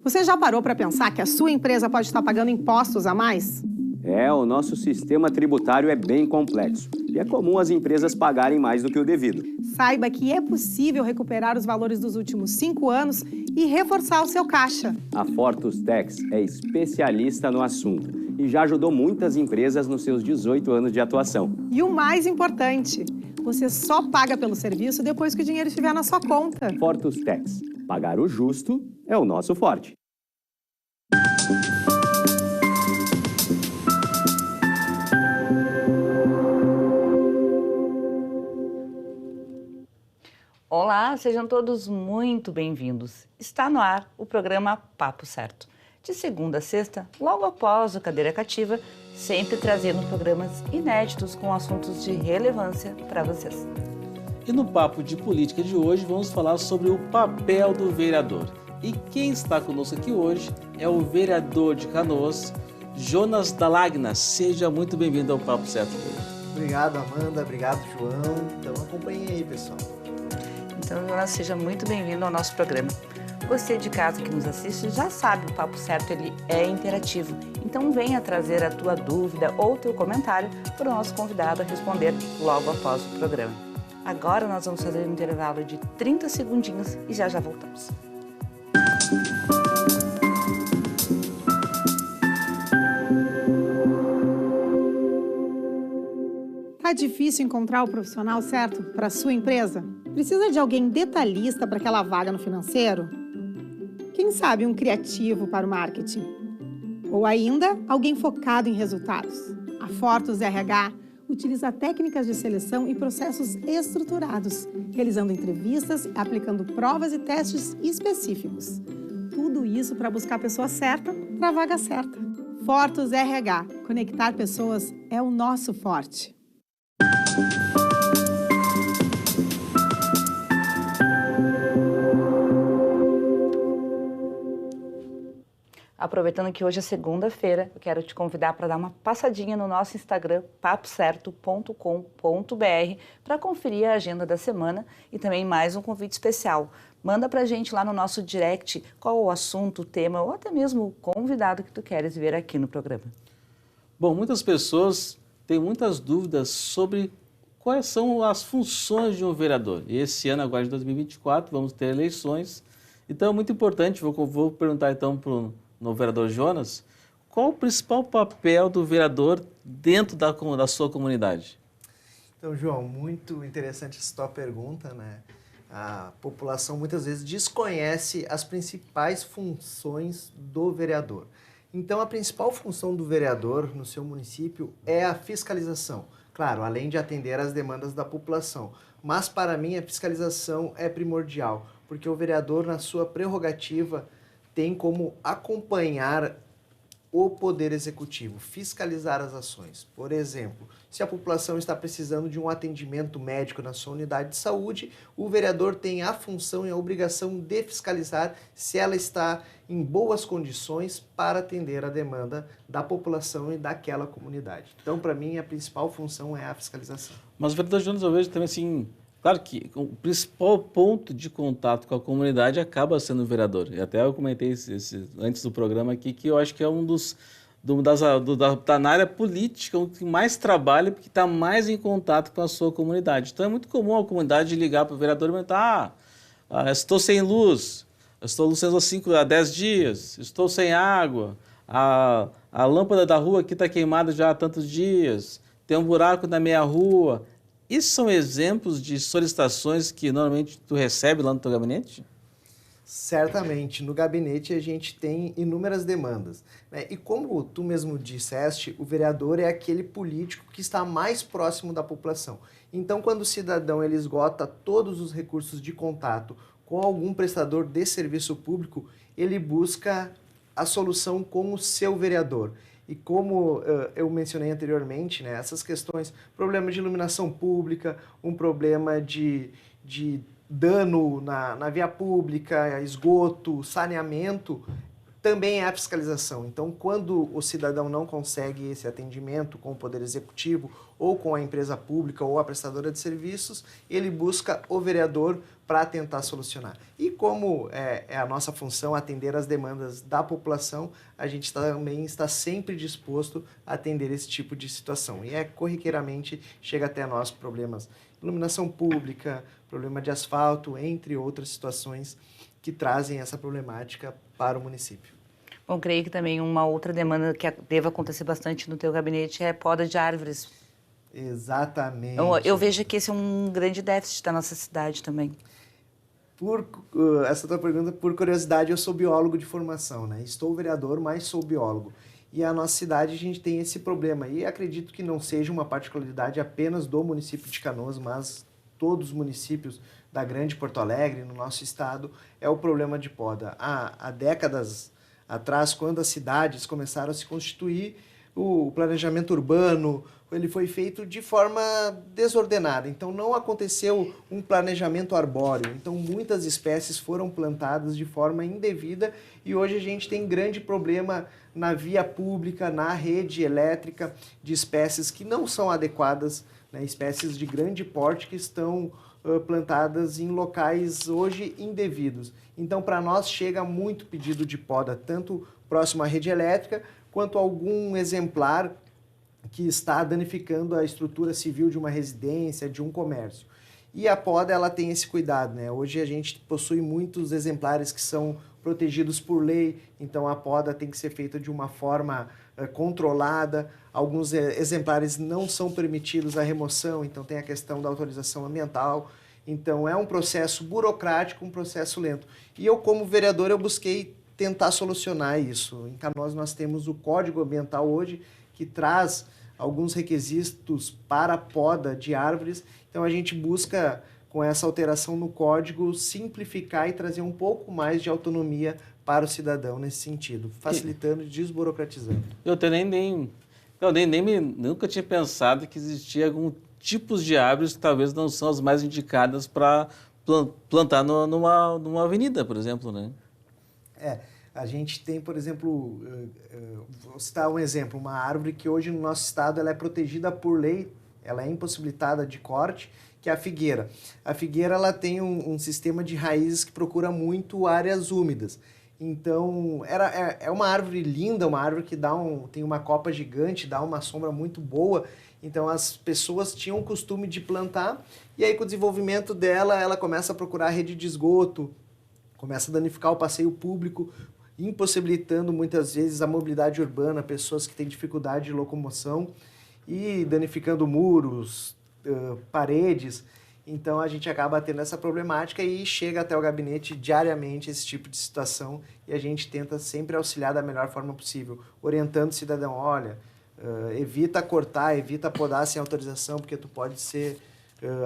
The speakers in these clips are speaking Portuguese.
Você já parou para pensar que a sua empresa pode estar pagando impostos a mais? O nosso sistema tributário é bem complexo e é comum as empresas pagarem mais do que o devido. Saiba que é possível recuperar os valores dos últimos 5 anos e reforçar o seu caixa. A Fortus Tax é especialista no assunto e já ajudou muitas empresas nos seus 18 anos de atuação. E o mais importante, você só paga pelo serviço depois que o dinheiro estiver na sua conta. Fortus Tax. Pagar o justo é o nosso forte. Olá, sejam todos muito bem-vindos. Está no ar o programa Papo Certo. De segunda a sexta, logo após o Cadeira Cativa, sempre trazendo programas inéditos com assuntos de relevância para vocês. E no Papo de Política de hoje vamos falar sobre o papel do vereador. E quem está conosco aqui hoje é o vereador de Canoas, Jonas Dalagna. Seja muito bem-vindo ao Papo Certo de hoje. Obrigado, Amanda. Obrigado, João. Então acompanhem aí, pessoal. Então, Jonas, seja muito bem-vindo ao nosso programa. Você de casa que nos assiste já sabe, o Papo Certo ele é interativo. Então venha trazer a tua dúvida ou teu comentário para o nosso convidado a responder logo após o programa. Agora nós vamos fazer um intervalo de 30 segundinhos e já voltamos. Tá difícil encontrar o profissional certo para a sua empresa? Precisa de alguém detalhista para aquela vaga no financeiro? Quem sabe um criativo para o marketing? Ou ainda, alguém focado em resultados? A Fortus RH utiliza técnicas de seleção e processos estruturados, realizando entrevistas, aplicando provas e testes específicos. Tudo isso para buscar a pessoa certa para a vaga certa. Fortus RH. Conectar pessoas é o nosso forte. Aproveitando que hoje é segunda-feira, eu quero te convidar para dar uma passadinha no nosso Instagram, papocerto.com.br, para conferir a agenda da semana e também mais um convite especial. Manda para a gente lá no nosso direct qual o assunto, o tema ou até mesmo o convidado que tu queres ver aqui no programa. Bom, muitas pessoas têm muitas dúvidas sobre quais são as funções de um vereador. E esse ano, agora de 2024, vamos ter eleições. Então é muito importante, vou perguntar então para no vereador Jonas, qual o principal papel do vereador dentro da sua comunidade? Então, João, muito interessante essa tua pergunta, né? A população muitas vezes desconhece as principais funções do vereador. Então, a principal função do vereador no seu município é a fiscalização. Claro, além de atender às demandas da população. Mas, para mim, a fiscalização é primordial, porque o vereador, na sua prerrogativa, tem como acompanhar o Poder Executivo, fiscalizar as ações. Por exemplo, se a população está precisando de um atendimento médico na sua unidade de saúde, o vereador tem a função e a obrigação de fiscalizar se ela está em boas condições para atender a demanda da população e daquela comunidade. Então, para mim, a principal função é a fiscalização. Mas, vereador Jonas, eu vejo também assim, claro que o principal ponto de contato com a comunidade acaba sendo o vereador. E até eu comentei antes do programa aqui que eu acho que é um na área política, o que mais trabalha, porque está mais em contato com a sua comunidade. Então é muito comum a comunidade ligar para o vereador e comentar, estou sem luz, estou sem luz há 10 dias, estou sem água, a lâmpada da rua aqui está queimada já há tantos dias, tem um buraco na minha rua. Isso são exemplos de solicitações que normalmente tu recebe lá no teu gabinete? Certamente. No gabinete a gente tem inúmeras demandas, né? E como tu mesmo disseste, o vereador é aquele político que está mais próximo da população. Então, quando o cidadão ele esgota todos os recursos de contato com algum prestador de serviço público, ele busca a solução com o seu vereador. E como eu mencionei anteriormente, né, essas questões, problema de iluminação pública, um problema de dano na via pública, esgoto, saneamento, também é a fiscalização. Então, quando o cidadão não consegue esse atendimento com o Poder Executivo ou com a empresa pública ou a prestadora de serviços, ele busca o vereador para tentar solucionar. E como é a nossa função atender as demandas da população, a gente também está sempre disposto a atender esse tipo de situação. E corriqueiramente chega até nós problemas de iluminação pública, problema de asfalto, entre outras situações que trazem essa problemática para o município. Bom, creio que também uma outra demanda que deve acontecer bastante no teu gabinete é poda de árvores. Exatamente. Eu vejo que esse é um grande déficit da nossa cidade também. Essa tua pergunta, por curiosidade, eu sou biólogo de formação, né? Estou vereador, mas sou biólogo. E a nossa cidade, a gente tem esse problema. E acredito que não seja uma particularidade apenas do município de Canoas, mas todos os municípios da Grande Porto Alegre, no nosso estado, é o problema de poda. Há décadas atrás, quando as cidades começaram a se constituir, o planejamento urbano ele foi feito de forma desordenada. Então, não aconteceu um planejamento arbóreo. Então, muitas espécies foram plantadas de forma indevida e hoje a gente tem grande problema na via pública, na rede elétrica, de espécies que não são adequadas, né? Espécies de grande porte que estão plantadas em locais hoje indevidos. Então, para nós, chega muito pedido de poda, tanto próximo à rede elétrica, quanto algum exemplar que está danificando a estrutura civil de uma residência, de um comércio. E a poda, ela tem esse cuidado, né? Hoje a gente possui muitos exemplares que são protegidos por lei, então a poda tem que ser feita de uma forma controlada. Alguns exemplares não são permitidos a remoção, então tem a questão da autorização ambiental. Então é um processo burocrático, um processo lento. E eu, como vereador, eu busquei tentar solucionar isso. Em Canoas nós temos o Código Ambiental hoje, que traz alguns requisitos para a poda de árvores. Então a gente busca, com essa alteração no código, simplificar e trazer um pouco mais de autonomia para o cidadão nesse sentido, facilitando e desburocratizando. Eu nunca tinha pensado que existia algum tipos de árvores que talvez não são as mais indicadas para plantar numa avenida, por exemplo, né? A gente tem, por exemplo, vou citar um exemplo, uma árvore que hoje no nosso estado ela é protegida por lei, ela é impossibilitada de corte, que é a figueira. A figueira ela tem um sistema de raízes que procura muito áreas úmidas. Então, é uma árvore linda, uma árvore que tem uma copa gigante, dá uma sombra muito boa. Então, as pessoas tinham o costume de plantar, e aí com o desenvolvimento dela, ela começa a procurar rede de esgoto, começa a danificar o passeio público, impossibilitando muitas vezes a mobilidade urbana, pessoas que têm dificuldade de locomoção e danificando muros, paredes. Então a gente acaba tendo essa problemática e chega até o gabinete diariamente esse tipo de situação e a gente tenta sempre auxiliar da melhor forma possível, orientando o cidadão, olha, evita cortar, evita podar sem autorização, porque tu pode ser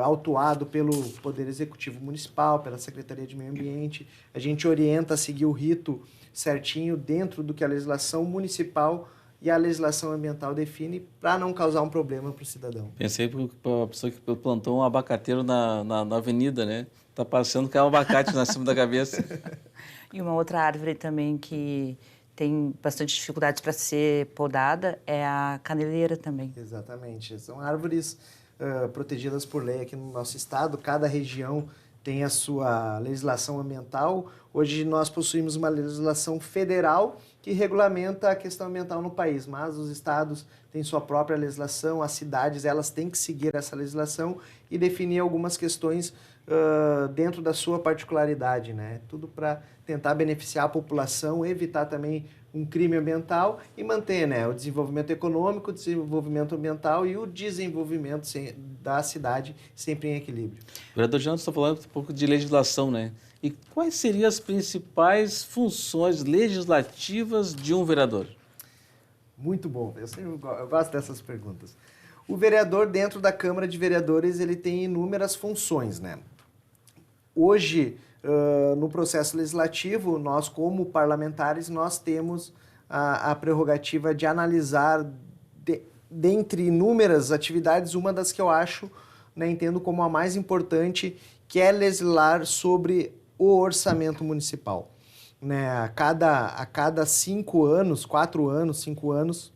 autuado pelo Poder Executivo Municipal, pela Secretaria de Meio Ambiente. A gente orienta a seguir o rito certinho dentro do que a legislação municipal e a legislação ambiental define para não causar um problema para o cidadão. Pensei para a pessoa que plantou um abacateiro na avenida, né? Tá passando com um abacate na cima da cabeça. E uma outra árvore também que tem bastante dificuldades para ser podada é a caneleira também. Exatamente. São árvores protegidas por lei aqui no nosso estado. Cada região tem a sua legislação ambiental. Hoje nós possuímos uma legislação federal que regulamenta a questão ambiental no país, mas os estados têm sua própria legislação, as cidades elas têm que seguir essa legislação e definir algumas questões dentro da sua particularidade, né? Tudo para tentar beneficiar a população, evitar também um crime ambiental e manter, né, o desenvolvimento econômico, o desenvolvimento ambiental e o desenvolvimento da cidade sempre em equilíbrio. O vereador Jean está falando um pouco de legislação, né? E quais seriam as principais funções legislativas de um vereador? Muito bom, eu gosto dessas perguntas. O vereador, dentro da Câmara de Vereadores, ele tem inúmeras funções, né? Hoje, no processo legislativo, nós, como parlamentares, nós temos a prerrogativa de analisar, dentre inúmeras atividades, uma das que eu acho, né, entendo como a mais importante, que é legislar sobre o orçamento municipal. né, a cada 5 anos, 4 anos, 5 anos,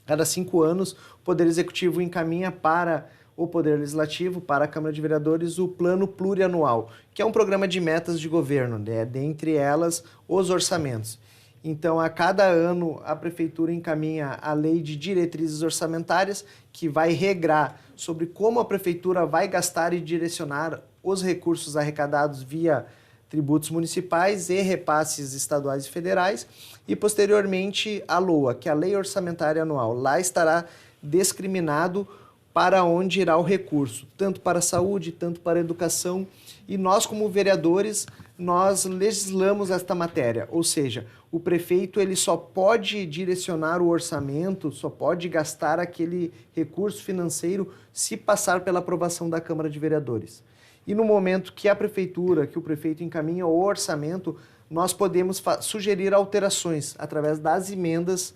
cada 5 anos, o Poder Executivo encaminha para o Poder Legislativo, para a Câmara de Vereadores, o Plano Plurianual, que é um programa de metas de governo, né, dentre elas os orçamentos. Então, a cada ano, a Prefeitura encaminha a Lei de Diretrizes Orçamentárias, que vai regrar sobre como a Prefeitura vai gastar e direcionar os recursos arrecadados via tributos municipais e repasses estaduais e federais, e posteriormente a LOA, que é a Lei Orçamentária Anual. Lá estará discriminado para onde irá o recurso, tanto para a saúde, tanto para a educação, e nós como vereadores, nós legislamos esta matéria, ou seja, o prefeito ele só pode direcionar o orçamento, só pode gastar aquele recurso financeiro se passar pela aprovação da Câmara de Vereadores. E no momento que a prefeitura, que o prefeito encaminha o orçamento, nós podemos sugerir alterações através das emendas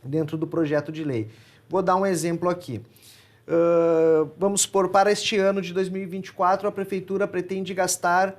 dentro do projeto de lei. Vou dar um exemplo aqui. Vamos supor, para este ano de 2024, a prefeitura pretende gastar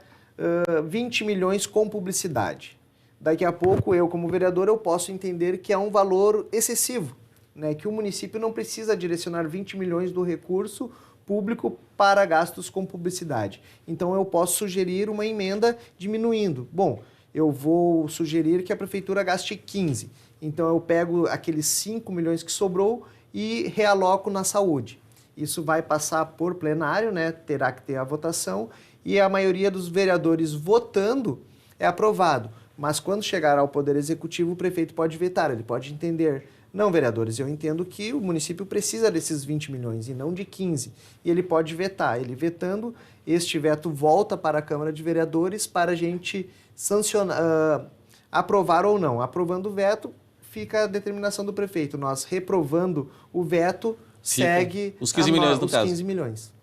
20 milhões com publicidade. Daqui a pouco, eu como vereador, eu posso entender que é um valor excessivo, né? Que o município não precisa direcionar 20 milhões do recurso público para gastos com publicidade. Então, eu posso sugerir uma emenda diminuindo. Bom, eu vou sugerir que a prefeitura gaste 15. Então, eu pego aqueles 5 milhões que sobrou e realoco na saúde. Isso vai passar por plenário, né? Terá que ter a votação, e a maioria dos vereadores votando é aprovado. Mas quando chegar ao Poder Executivo, o prefeito pode vetar, ele pode entender: não, vereadores, eu entendo que o município precisa desses 20 milhões e não de 15. E ele pode vetar. Ele vetando, este veto volta para a Câmara de Vereadores para a gente sancionar, aprovar ou não. Aprovando o veto, fica a determinação do prefeito. Nós reprovando o veto, segue os 15 milhões no caso. 15 milhões.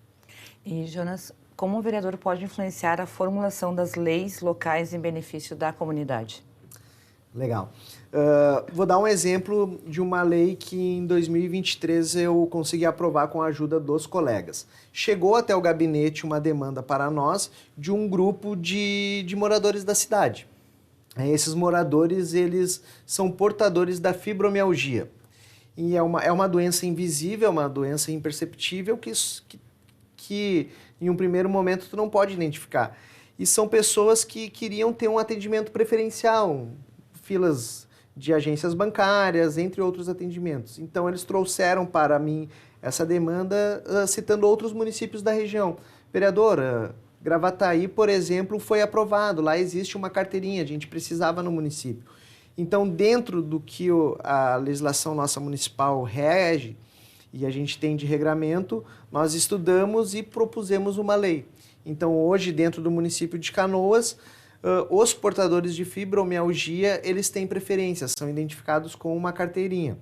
E, Jonas, como o vereador pode influenciar a formulação das leis locais em benefício da comunidade? Legal. Vou dar um exemplo de uma lei que em 2023 eu consegui aprovar com a ajuda dos colegas. Chegou até o gabinete uma demanda para nós de um grupo de moradores da cidade. Esses moradores, eles são portadores da fibromialgia. E é uma doença invisível, uma doença imperceptível que em um primeiro momento tu não pode identificar. E são pessoas que queriam ter um atendimento preferencial, filas de agências bancárias, entre outros atendimentos. Então, eles trouxeram para mim essa demanda, citando outros municípios da região. Vereadora, Gravataí, por exemplo, foi aprovado. Lá existe uma carteirinha, a gente precisava no município. Então, dentro do que a legislação nossa municipal rege, e a gente tem de regramento, nós estudamos e propusemos uma lei. Então, hoje, dentro do município de Canoas, os portadores de fibromialgia, eles têm preferências, são identificados com uma carteirinha.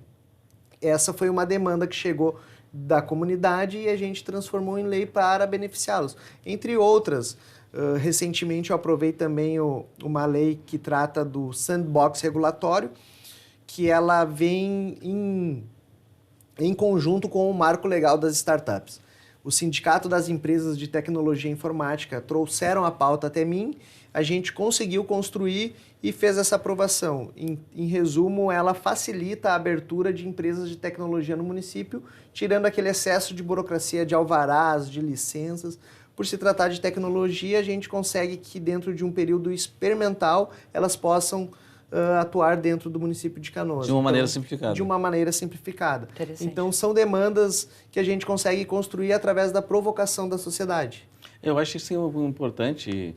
Essa foi uma demanda que chegou da comunidade e a gente transformou em lei para beneficiá-los. Entre outras, recentemente eu aprovei também uma lei que trata do sandbox regulatório, que ela vem em conjunto com o marco legal das startups. O Sindicato das Empresas de Tecnologia e Informática trouxeram a pauta até mim, a gente conseguiu construir e fez essa aprovação. Em resumo, ela facilita a abertura de empresas de tecnologia no município, tirando aquele excesso de burocracia de alvarás, de licenças. Por se tratar de tecnologia, a gente consegue que dentro de um período experimental elas possam atuar dentro do município de Canoas. De uma maneira simplificada. De uma maneira simplificada. Então, são demandas que a gente consegue construir através da provocação da sociedade. Eu acho isso importante,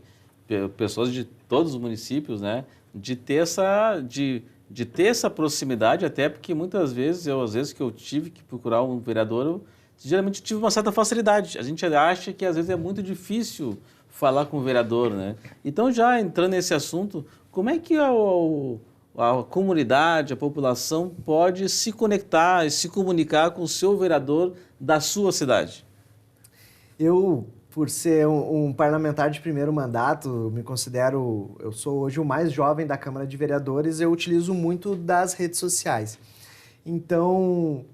pessoas de todos os municípios, né, de ter essa proximidade, até porque muitas vezes, às vezes que eu tive que procurar um vereador, eu geralmente tive uma certa facilidade. A gente acha que às vezes é muito difícil falar com o vereador, né? Então, já entrando nesse assunto, como é que a comunidade, a população pode se conectar e se comunicar com o seu vereador da sua cidade? Eu, por ser um parlamentar de primeiro mandato, eu sou hoje o mais jovem da Câmara de Vereadores, eu utilizo muito das redes sociais. Então,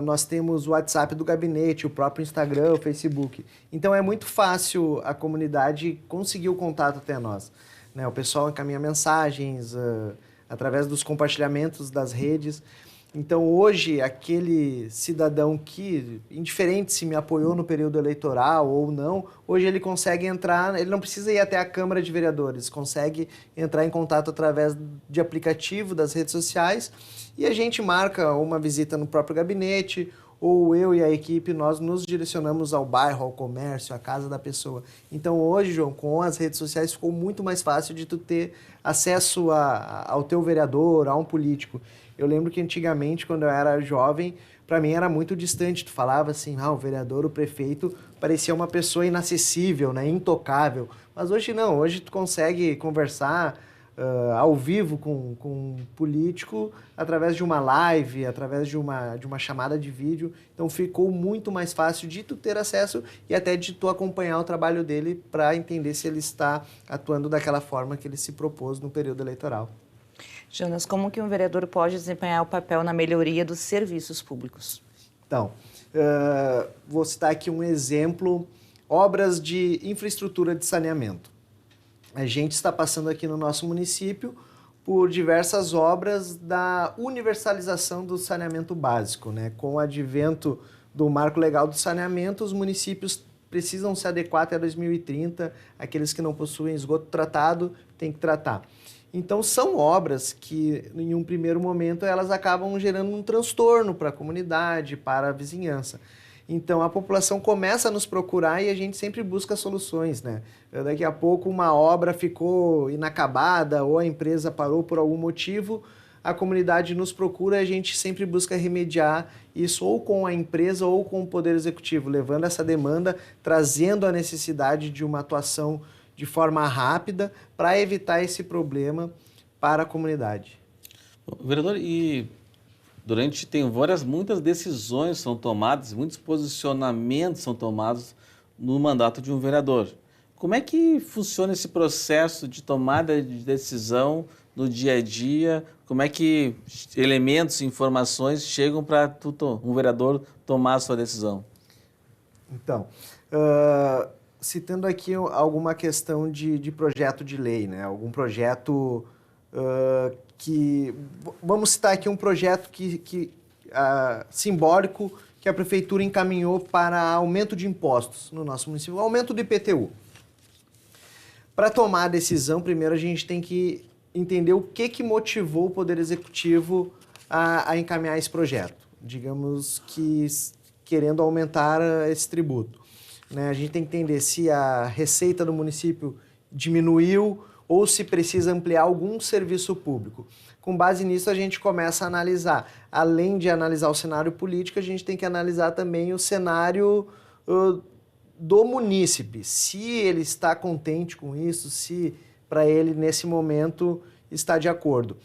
nós temos o WhatsApp do gabinete, o próprio Instagram, o Facebook. Então, é muito fácil a comunidade conseguir o contato até nós. né? O pessoal encaminha mensagens através dos compartilhamentos das redes. Então, hoje, aquele cidadão que, indiferente se me apoiou no período eleitoral ou não, hoje ele consegue entrar, ele não precisa ir até a Câmara de Vereadores, consegue entrar em contato através de aplicativo, das redes sociais, e a gente marca uma visita no próprio gabinete, ou eu e a equipe, nós nos direcionamos ao bairro, ao comércio, à casa da pessoa. Então, hoje, João, com as redes sociais, ficou muito mais fácil de tu ter acesso ao teu vereador, a um político. Eu lembro que antigamente, quando eu era jovem, para mim era muito distante. Tu falava assim, o vereador, o prefeito, parecia uma pessoa inacessível, né, intocável. Mas hoje não, hoje tu consegue conversar ao vivo com um político através de uma live, através de uma chamada de vídeo. Então ficou muito mais fácil de tu ter acesso e até de tu acompanhar o trabalho dele para entender se ele está atuando daquela forma que ele se propôs no período eleitoral. Jonas, como que um vereador pode desempenhar o papel na melhoria dos serviços públicos? Então, vou citar aqui um exemplo, obras de infraestrutura de saneamento. A gente está passando aqui no nosso município por diversas obras da universalização do saneamento básico, né? Com o advento do Marco Legal do Saneamento, os municípios precisam se adequar até 2030, aqueles que não possuem esgoto tratado têm que tratar. Então, são obras que, em um primeiro momento, elas acabam gerando um transtorno para a comunidade, para a vizinhança. Então, a população começa a nos procurar e a gente sempre busca soluções, né? Daqui a pouco, uma obra ficou inacabada ou a empresa parou por algum motivo, a comunidade nos procura e a gente sempre busca remediar isso ou com a empresa ou com o Poder Executivo, levando essa demanda, trazendo a necessidade de uma atuação de forma rápida para evitar esse problema para a comunidade. Vereador, e muitas decisões são tomadas, muitos posicionamentos são tomados no mandato de um vereador. Como é que funciona esse processo de tomada de decisão no dia a dia? Como é que elementos, informações chegam para um vereador tomar a sua decisão? Então, citando aqui alguma questão de projeto de lei, né? Algum projeto que... Vamos citar aqui um projeto simbólico que a Prefeitura encaminhou para aumento de impostos no nosso município, aumento do IPTU. Para tomar a decisão, primeiro a gente tem que entender o que motivou o Poder Executivo a encaminhar esse projeto. Digamos que querendo aumentar esse tributo. Né? A gente tem que entender se a receita do município diminuiu ou se precisa ampliar algum serviço público. Com base nisso, a gente começa a analisar. Além de analisar o cenário político, a gente tem que analisar também o cenário do munícipe. Se ele está contente com isso, se para ele, nesse momento, está de acordo.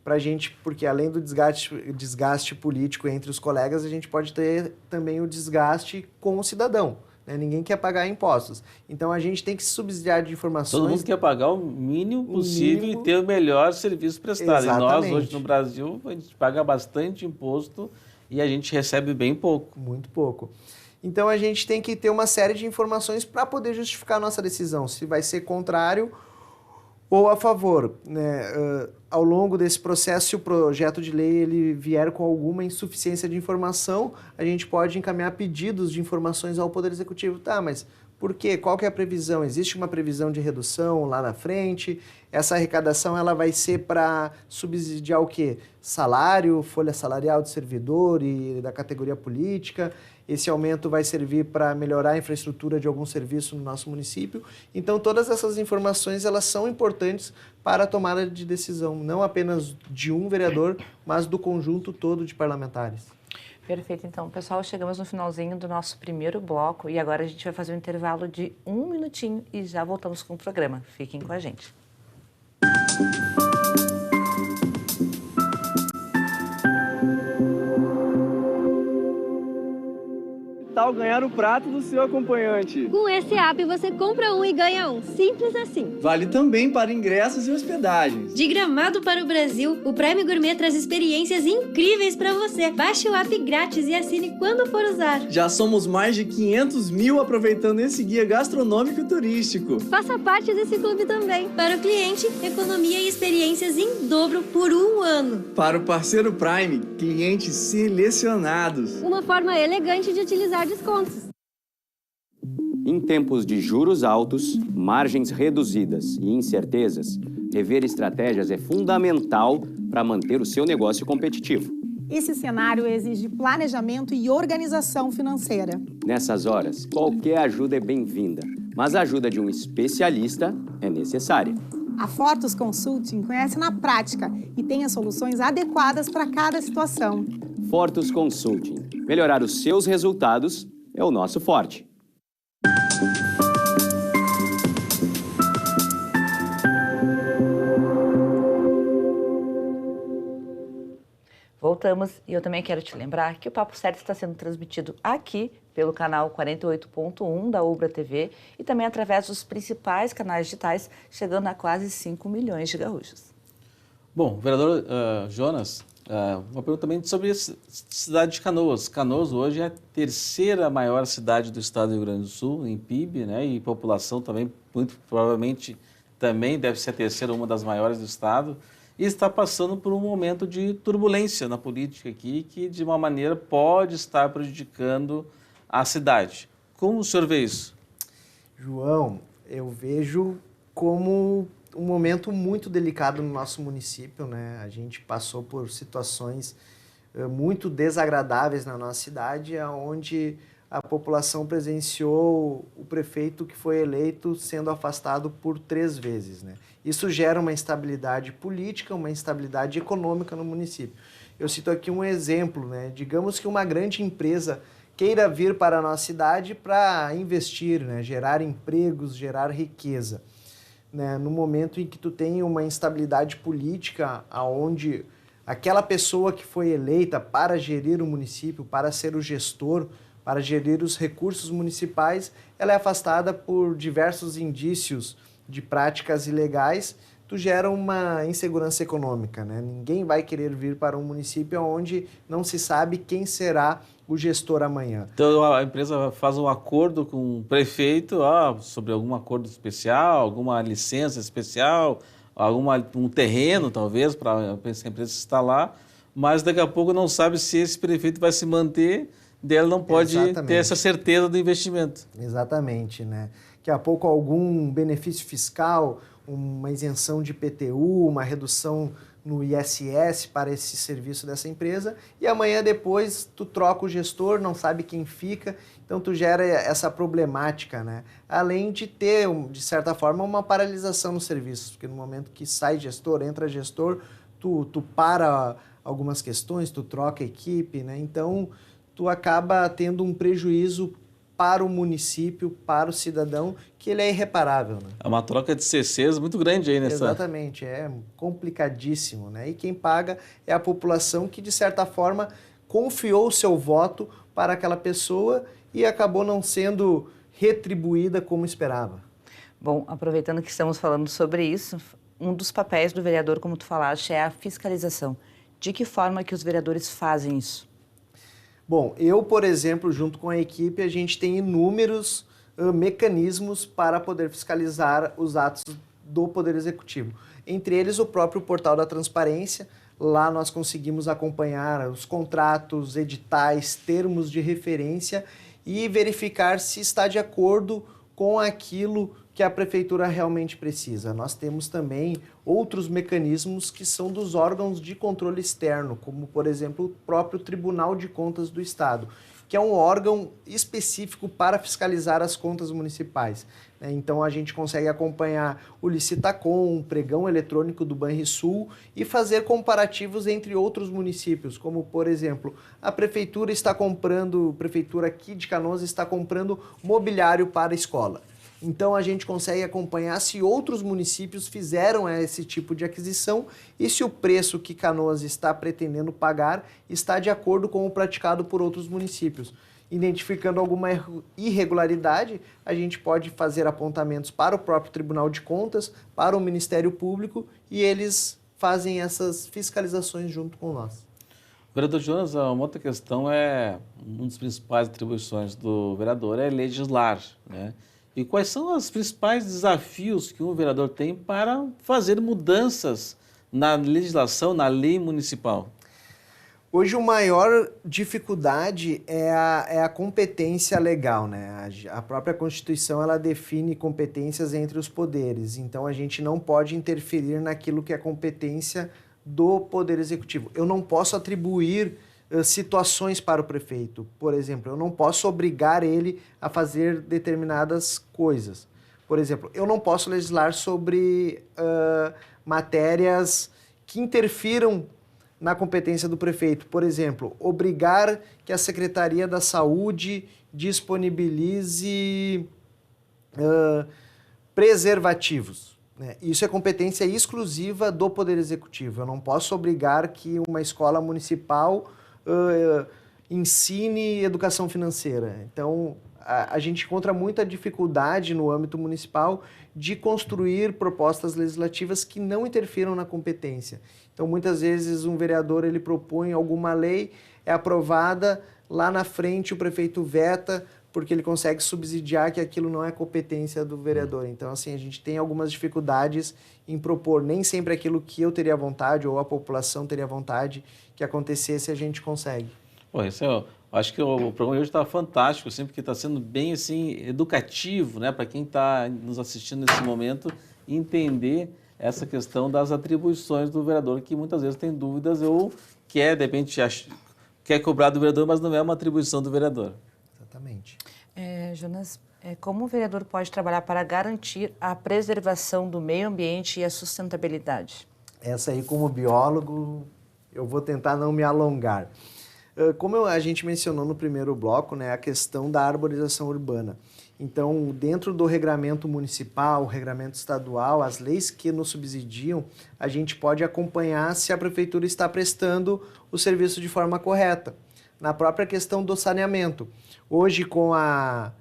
Pra gente, porque além do desgaste político entre os colegas, a gente pode ter também o desgaste com o cidadão. Né? Ninguém quer pagar impostos. Então, a gente tem que se subsidiar de informações... Todo mundo quer pagar o mínimo possível e ter o melhor serviço prestado. Exatamente. E nós, hoje, no Brasil, a gente paga bastante imposto e a gente recebe bem pouco. Muito pouco. Então, a gente tem que ter uma série de informações para poder justificar a nossa decisão, se vai ser contrário ou a favor. Né? Ao longo desse processo, se o projeto de lei ele vier com alguma insuficiência de informação, a gente pode encaminhar pedidos de informações ao Poder Executivo. Tá, mas por quê? Qual que é a previsão? Existe uma previsão de redução lá na frente? Essa arrecadação ela vai ser para subsidiar o quê? Salário, folha salarial de servidor e da categoria política. Esse aumento vai servir para melhorar a infraestrutura de algum serviço no nosso município. Então, todas essas informações elas são importantes para a tomada de decisão, não apenas de um vereador, mas do conjunto todo de parlamentares. Perfeito. Então, pessoal, chegamos no finalzinho do nosso primeiro bloco e agora a gente vai fazer um intervalo de 1 minutinho e já voltamos com o programa. Fiquem com a gente. Tal ao ganhar o prato do seu acompanhante. Com esse app você compra um e ganha um. Simples assim. Vale também para ingressos e hospedagens. De Gramado para o Brasil, o Prime Gourmet traz experiências incríveis para você. Baixe o app grátis e assine quando for usar. Já somos mais de 500 mil aproveitando esse guia gastronômico e turístico. Faça parte desse clube também. Para o cliente, economia e experiências em dobro por um ano. Para o parceiro Prime, clientes selecionados. Uma forma elegante de utilizar descontos. Em tempos de juros altos, margens reduzidas e incertezas, rever estratégias é fundamental para manter o seu negócio competitivo. Esse cenário exige planejamento e organização financeira. Nessas horas, qualquer ajuda é bem-vinda, mas a ajuda de um especialista é necessária. A Fortus Consulting conhece na prática e tem as soluções adequadas para cada situação. Fortus Consulting. Melhorar os seus resultados é o nosso forte. Voltamos e eu também quero te lembrar que o Papo Certo está sendo transmitido aqui pelo canal 48.1 da Ubra TV e também através dos principais canais digitais, chegando a quase 5 milhões de gaúchos. Bom, vereador Jonas, uma pergunta também sobre a cidade de Canoas. Canoas hoje é a terceira maior cidade do estado do Rio Grande do Sul, em PIB, né, e população também, muito provavelmente, também deve ser a terceira, uma das maiores do estado. E está passando por um momento de turbulência na política aqui, que de uma maneira pode estar prejudicando a cidade. Como o senhor vê isso? João, eu vejo como um momento muito delicado no nosso município, né? A gente passou por situações muito desagradáveis na nossa cidade, onde a população presenciou o prefeito que foi eleito sendo afastado por 3 vezes, né? Isso gera uma instabilidade política, uma instabilidade econômica no município. Eu cito aqui um exemplo, né? Digamos que uma grande empresa queira vir para a nossa cidade para investir, né? Gerar empregos, gerar riqueza, né? No momento em que tu tem uma instabilidade política, aonde aquela pessoa que foi eleita para gerir o município, para ser o gestor, para gerir os recursos municipais, ela é afastada por diversos indícios de práticas ilegais, tu gera uma insegurança econômica, né? Ninguém vai querer vir para um município onde não se sabe quem será o gestor amanhã. Então a empresa faz um acordo com o prefeito sobre algum acordo especial, alguma licença especial, um terreno talvez para essa empresa se instalar, mas daqui a pouco não sabe se esse prefeito vai se manter, dela não pode ter essa certeza do investimento. Exatamente, né? Daqui a pouco algum benefício fiscal, uma isenção de IPTU, uma redução no ISS para esse serviço dessa empresa, e amanhã depois tu troca o gestor, não sabe quem fica, então tu gera essa problemática, né? Além de ter, de certa forma, uma paralisação nos serviços, porque no momento que sai gestor, entra gestor, tu para algumas questões, tu troca a equipe, né? Então tu acaba tendo um prejuízo para o município, para o cidadão, que ele é irreparável, né? É uma troca de CCs muito grande aí nessa... Exatamente, é complicadíssimo, né? E quem paga é a população que, de certa forma, confiou o seu voto para aquela pessoa e acabou não sendo retribuída como esperava. Bom, aproveitando que estamos falando sobre isso, um dos papéis do vereador, como tu falaste, é a fiscalização. De que forma que os vereadores fazem isso? Bom, eu, por exemplo, junto com a equipe, a gente tem inúmeros mecanismos para poder fiscalizar os atos do Poder Executivo. Entre eles, o próprio Portal da Transparência. Lá nós conseguimos acompanhar os contratos, editais, termos de referência e verificar se está de acordo com aquilo que a Prefeitura realmente precisa. Nós temos também outros mecanismos que são dos órgãos de controle externo, como, por exemplo, o próprio Tribunal de Contas do Estado, que é um órgão específico para fiscalizar as contas municipais. Então a gente consegue acompanhar o Licitacom, o pregão eletrônico do Banrisul e fazer comparativos entre outros municípios, como, por exemplo, a Prefeitura aqui de Canoas está comprando mobiliário para a escola. Então a gente consegue acompanhar se outros municípios fizeram esse tipo de aquisição e se o preço que Canoas está pretendendo pagar está de acordo com o praticado por outros municípios. identificando alguma irregularidade, a gente pode fazer apontamentos para o próprio Tribunal de Contas, para o Ministério Público, e eles fazem essas fiscalizações junto com nós. Vereador Jonas, uma outra questão uma das principais atribuições do vereador é legislar, né? E quais são os principais desafios que um vereador tem para fazer mudanças na legislação, na lei municipal? Hoje, a maior dificuldade é a competência legal, né? A própria Constituição, ela define competências entre os poderes. Então, a gente não pode interferir naquilo que é competência do Poder Executivo. Eu não posso atribuir situações para o prefeito. Por exemplo, eu não posso obrigar ele a fazer determinadas coisas. Por exemplo, eu não posso legislar sobre matérias que interfiram na competência do prefeito. Por exemplo, obrigar que a Secretaria da Saúde disponibilize preservativos, né? Isso é competência exclusiva do Poder Executivo. Eu não posso obrigar que uma escola municipal ensine educação financeira. Então, a gente encontra muita dificuldade no âmbito municipal de construir propostas legislativas que não interfiram na competência. Então, muitas vezes, um vereador ele propõe alguma lei, é aprovada, lá na frente o prefeito veta, porque ele consegue subsidiar que aquilo não é competência do vereador. Então, assim, a gente tem algumas dificuldades em propor. Nem sempre aquilo que eu teria vontade ou a população teria vontade que acontecesse, a gente consegue. Pô, acho que o programa de hoje está fantástico, assim, porque está sendo bem assim, educativo, né, para quem está nos assistindo nesse momento, entender essa questão das atribuições do vereador, que muitas vezes tem dúvidas ou quer, de repente, quer cobrar do vereador, mas não é uma atribuição do vereador. Exatamente. Jonas, como o vereador pode trabalhar para garantir a preservação do meio ambiente e a sustentabilidade? Essa aí, como biólogo, eu vou tentar não me alongar. Como a gente mencionou no primeiro bloco, né, a questão da arborização urbana. Então, dentro do regramento municipal, regramento estadual, as leis que nos subsidiam, a gente pode acompanhar se a prefeitura está prestando o serviço de forma correta. Na própria questão do saneamento. Hoje, com a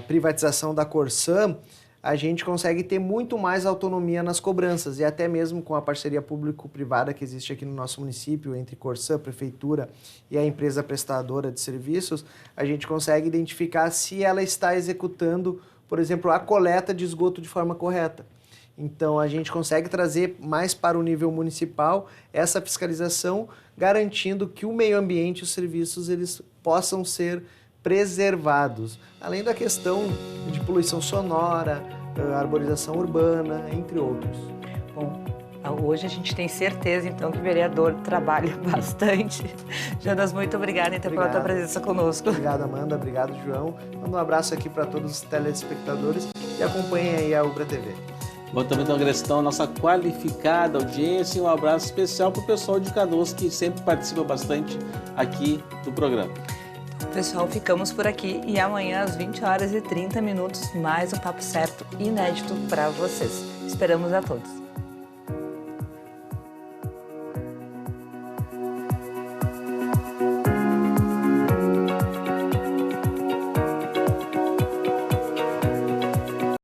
privatização da Corsã, a gente consegue ter muito mais autonomia nas cobranças e até mesmo com a parceria público-privada que existe aqui no nosso município, entre Corsã, Prefeitura e a empresa prestadora de serviços, a gente consegue identificar se ela está executando, por exemplo, a coleta de esgoto de forma correta. Então, a gente consegue trazer mais para o nível municipal essa fiscalização, garantindo que o meio ambiente e os serviços eles possam ser preservados, além da questão de poluição sonora, arborização urbana, entre outros. Bom, hoje a gente tem certeza, então, que o vereador trabalha bastante. Jonas, muito obrigada, então, pela tua presença conosco. Obrigado, Amanda. Obrigado, João. Manda um abraço aqui para todos os telespectadores e acompanhem aí a Ubra TV. Bom, também tem uma gratidão à nossa qualificada audiência e um abraço especial para o pessoal de Canoas, que sempre participa bastante aqui do programa. Pessoal, ficamos por aqui e amanhã às 20h30, mais um Papo Certo inédito para vocês. Esperamos a todos.